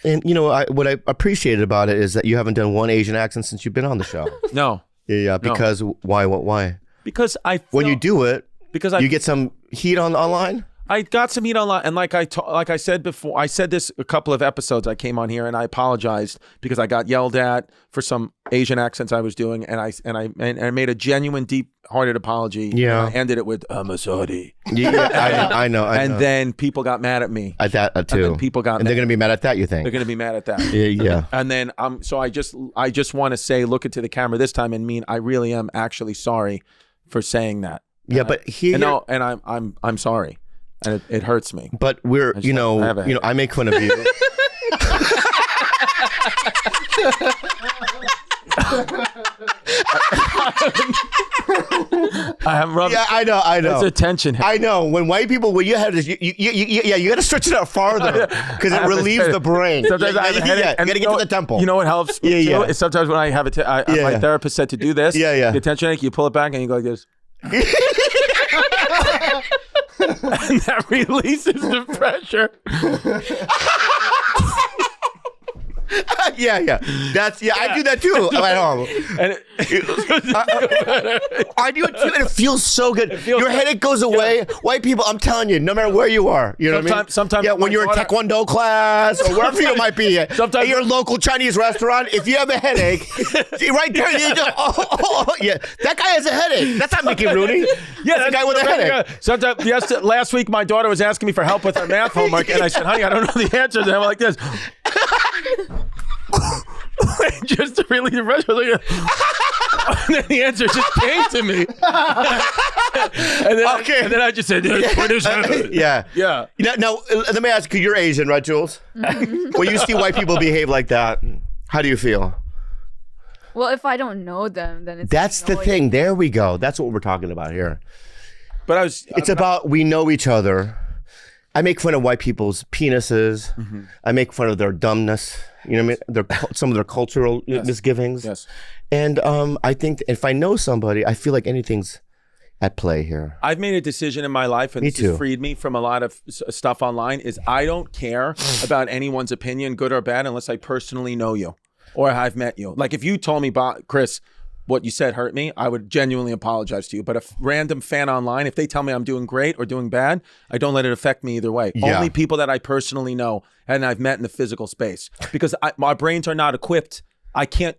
And what I appreciated about it is that you haven't done one Asian accent since you've been on the show. No. Yeah, because why? Because when you do it, you get some heat online. I got some heat online, and like I said before, I said this a couple of episodes. I came on here and I apologized because I got yelled at for some Asian accents I was doing, and I made a genuine, deep-hearted apology. Yeah, and I ended it with I'm sorry. Yeah, I know. And then people got mad at me. At that too. And then people got. And they're gonna be mad at that. You think? They're gonna be mad at that. Yeah. And then so I just want to say, look into the camera this time and mean I really am actually sorry for saying that. Yeah, but here. And I'm sorry. And it hurts me. But we're, I make fun of you. I'm rubbing. Yeah, I know. It's a tension. I know. When white people, when you have this, you got to stretch it out farther because it relieves the brain. Sometimes I have a headache. You got to get to the temple. You know what helps me too? Is sometimes when I have my therapist said to do this. Yeah. The tension headache, you pull it back and you go like this. And that releases the pressure. Yeah. I do that too at home. And I do it too, and it feels so good. Your headache goes away. Yeah. White people, I'm telling you, no matter where you are, you know what I mean? Sometimes, when you're in Taekwondo class or wherever you might be, at your local Chinese restaurant, if you have a headache, right there, you just, that guy has a headache. That's not Mickey Rooney. Yeah, that's the guy with a headache. Sometimes, last week, my daughter was asking me for help with her math homework, and I said, honey, I don't know the answers. And I'm like this. Just to relieve the pressure. And then the answer just came to me. And then I just said, Yeah. Now, let me ask you, you're Asian, right, Jules? Mm-hmm. When you see white people behave like that, how do you feel? Well, if I don't know them, then it's That's the thing. There we go. That's what we're talking about here. But it's about we know each other. I make fun of white people's penises. Mm-hmm. I make fun of their dumbness. You know what I mean? Some of their cultural misgivings. Yes. And I think if I know somebody, I feel like anything's at play here. I've made a decision in my life, and this has freed me from a lot of stuff online, is I don't care about anyone's opinion, good or bad, unless I personally know you or I've met you. Like if you told me, Chris, what you said hurt me, I would genuinely apologize to you. But a random fan online, if they tell me I'm doing great or doing bad, I don't let it affect me either way. Yeah. Only people that I personally know and I've met in the physical space. Because my brains are not equipped. I can't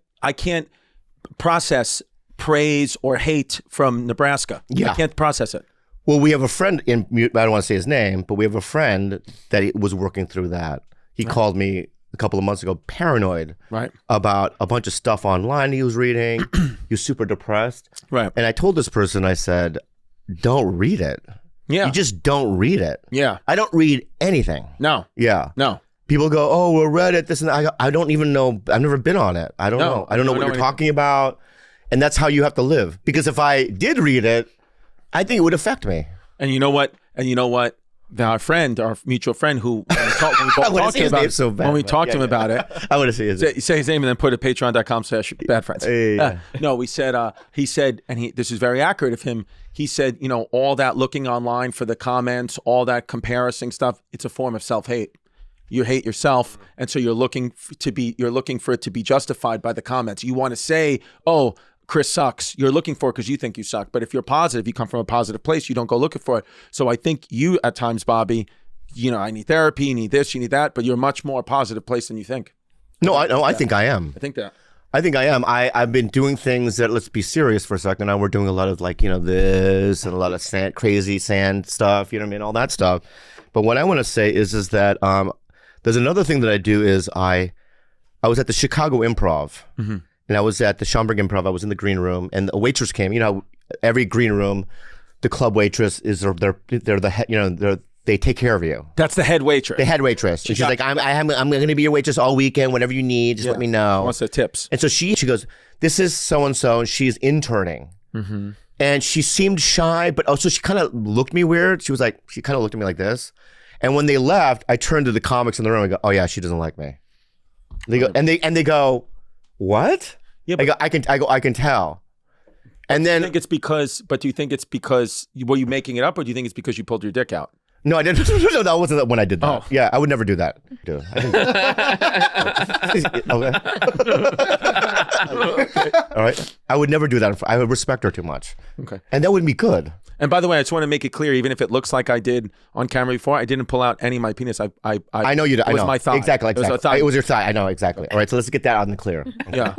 process praise or hate from Nebraska. Yeah. I can't process it. Well, we have a friend I don't want to say his name, but we have a friend that was working through that. He called me a couple of months ago, paranoid about a bunch of stuff online he was reading. He was super depressed. Right. And I told this person, I said, don't read it. Yeah. You just don't read it. Yeah. I don't read anything. No. Yeah. No. People go, oh, well, Reddit, this and that. I don't even know. I've never been on it. I don't know. I don't know what you're talking about. And that's how you have to live. Because if I did read it, I think it would affect me. And you know what? Our mutual friend, who when we talked to him about it, I want to see his name. Say his name and then put it patreon.com/badfriends. No, he said, and this is very accurate of him. He said, all that looking online for the comments, all that comparison stuff, it's a form of self-hate. You hate yourself, and so you're looking for it to be justified by the comments. You want to say, oh, Chris sucks. You're looking for it because you think you suck. But if you're positive, you come from a positive place, you don't go looking for it. So I think you, at times, Bobby, I need therapy, you need this, you need that, but you're a much more positive place than you think. No, I think I am. I think that. I think I am. I've been doing things that, let's be serious for a second. Now we're doing a lot of this and a lot of crazy sand stuff, all that stuff. But what I want to say is that there's another thing that I do is I was at the Chicago Improv. Mm-hmm. And I was at the Schaumburg Improv. I was in the green room, and a waitress came. Every green room, the club waitress is they're the head. They take care of you. That's the head waitress. The head waitress. She's like, I'm going to be your waitress all weekend. Whatever you need, just let me know. She wants the tips. And so she goes, this is so and so, and she's interning. Mm-hmm. And she seemed shy, but also she kind of looked me weird. She kind of looked at me like this. And when they left, I turned to the comics in the room and go, oh yeah, she doesn't like me. They go, and they go, what? Yeah, but I can tell. And then do you think it's because were you making it up, or do you think it's because you pulled your dick out? No, I didn't. No, that wasn't when I did that. Oh. Yeah, I would never do that. Dude, okay. All right. I would never do that. I would respect her too much. Okay. And that wouldn't be good. And by the way, I just want to make it clear, even if it looks like I did on camera before, I didn't pull out any of my penis. I know you did. It was I know. my thigh. Exactly. It was a thigh. It was your thigh. I know exactly. All right. So let's get that out in the clear. Yeah.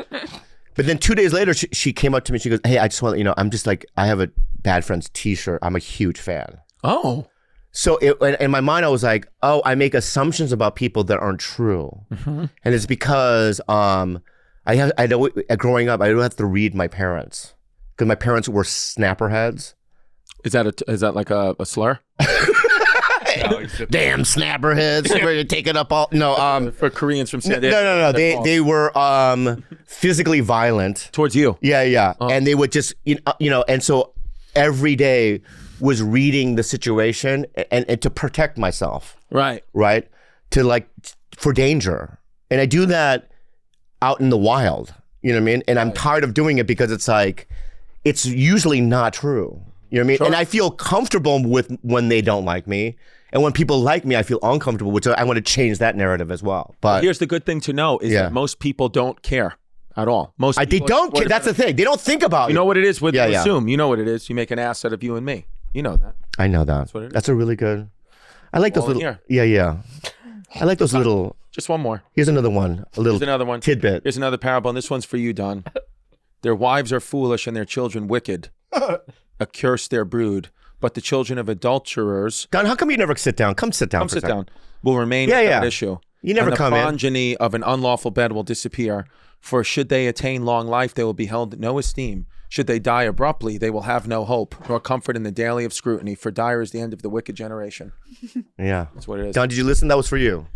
But then 2 days later, she came up to me. She goes, "Hey, I just want to, I'm just like, I have a Bad Friends T-shirt. I'm a huge fan." Oh. So in my mind, I was like, "Oh, I make assumptions about people that aren't true," and it's because growing up, I don't have to read my parents because my parents were snapperheads. Is that like a slur? Damn snapperheads! Ready to take it up all? No, for Koreans from San Diego. No. They were physically violent towards you. Yeah. And they would just and so every day was reading the situation and to protect myself. Right. To for danger. And I do that out in the wild. You know what I mean? And I'm tired of doing it because it's like, it's usually not true. You know what I mean? Sure. And I feel comfortable with when they don't like me. And when people like me, I feel uncomfortable, which I want to change that narrative as well. But here's the good thing to know is that most people don't care at all. They don't care. That's the thing. They don't think about it. You know what it is? Assume. You know what it is. You make an ass out of you and me. You know that. I know that. That's what it is. That's a really good. I like those little. Yeah. I like those little. Just one more. Here's another one. Here's another one. Tidbit. Here's another parable, and this one's for you, Don. Their wives are foolish and their children wicked. Accurse their brood. But the children of adulterers. Don, how come you never sit down? Come sit down. Sit down. Will remain without issue. You never come in. The progeny of an unlawful bed will disappear. For should they attain long life, they will be held in no esteem. Should they die abruptly, they will have no hope, nor comfort in the daily of scrutiny. For dire is the end of the wicked generation. Yeah, that's what it is. Don, did you listen? That was for you.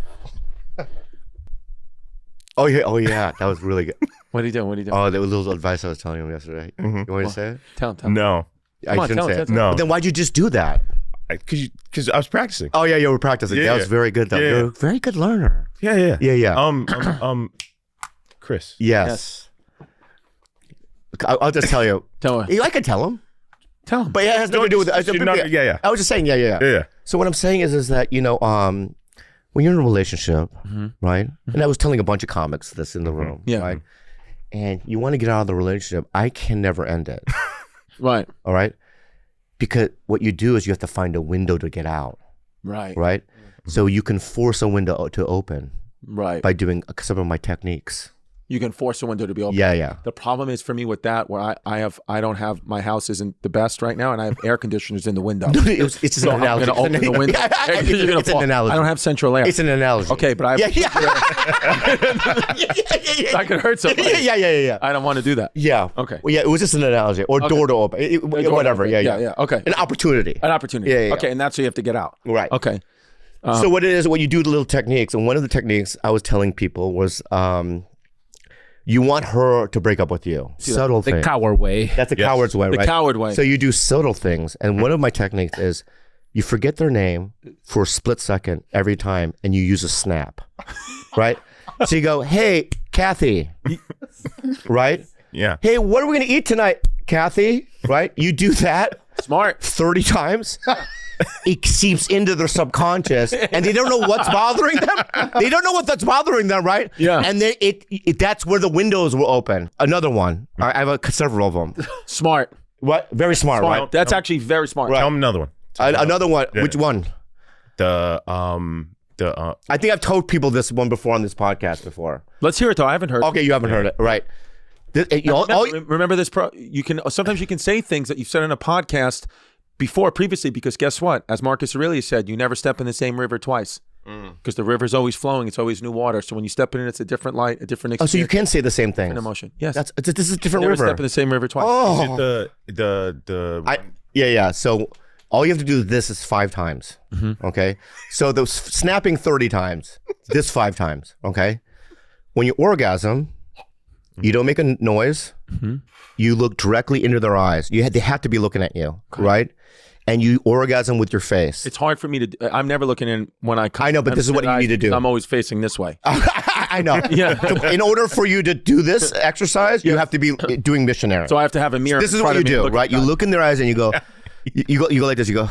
Oh yeah, that was really good. What are you doing? Oh, that was a little advice I was telling him yesterday. You want me to say it? Tell him. No. I shouldn't say it. No. But then why'd you just do that? Because I was practicing. Oh yeah, you were practicing. That was very good though. You're a very good learner. Yeah. Chris. Yes. I'll just tell you. Tell him. I can tell him. Tell him. But it has nothing to do with it. I was just saying, yeah. So what I'm saying is that, when you're in a relationship, right? And I was telling a bunch of comics this in the room, right? And you want to get out of the relationship, I can never end it. Right. All right? Because what you do is you have to find a window to get out. Right. Right? So you can force a window to open. Right. By doing some of my techniques. You can force a window to be open. Yeah. The problem is for me with that, where I don't have, my house isn't the best right now, and I have air conditioners in the window. It's just an analogy. I'm going to open the window. It's an analogy. I don't have central air. It's an analogy. Okay, but I have I could hurt somebody. Yeah. I don't want to do that. Yeah. Okay. Well, yeah, it was just an analogy. Or door to open. Whatever. Yeah. Okay. An opportunity. Yeah. Okay, and that's where you have to get out. Right. Okay. So what it is, what you do, the little techniques, and one of the techniques I was telling people was you want her to break up with you. Subtle thing. The coward way. That's the coward's way, right? The coward way. So you do subtle things. And one of my techniques is you forget their name for a split second every time and you use a snap, right? So you go, hey, Kathy, right? Yeah. Hey, what are we going to eat tonight, Kathy? Right? You do that. Smart. 30 times. It seeps into their subconscious and they don't know what's bothering them. They don't know that's bothering them, right? Yeah. And then that's where the windows will open. Another one. I have several of them. Smart. What? Very smart, right? That's actually very smart. Right. Tell him another one. Another one. Yeah. Which one? I think I've told people this one before on this podcast before. Let's hear it though. I haven't heard it. Okay, you haven't heard it. Right. Remember this sometimes you can say things that you've said on a podcast previously, because guess what? As Marcus Aurelius said, you never step in the same river twice. Because the river's always flowing, it's always new water. So when you step in it, it's a different light, a different experience. Oh, so you can say the same thing. An emotion. Yes. This is a different never river. Step in the same river twice. Oh. Yeah. So all you have to do this is 5 times. Okay. So the snapping 30 times, this 5 times. Okay. When you orgasm, you don't make a noise. You look directly into their eyes. They have to be looking at you, right? And you orgasm with your face. It's hard for me to. I'm never looking in when I come. I know, but this is what you need to do. I'm always facing this way. I know. Yeah. So in order for you to do this exercise, you have to be doing missionary. So I have to have a mirror. This is what you do, right? You look in their eyes and you go, you go like this. You go.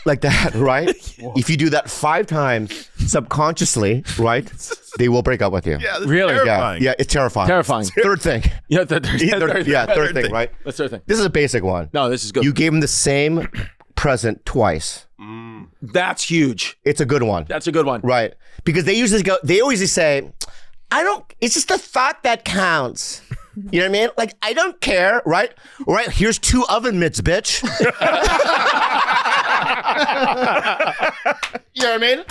like that, right? If you do that 5 times subconsciously, right, they will break up with you. Yeah, Really? terrifying. Yeah, it's terrifying. Terrifying. Third thing. Yeah, third Third thing, right? That's third thing. This is a basic one. No, this is good. You gave them the same present twice. That's huge. It's a good one. That's a good one. Right. Because they always say, it's just the thought that counts. You know what I mean? Like, I don't care, right? All right, here's 2 oven mitts, bitch. You know what I mean?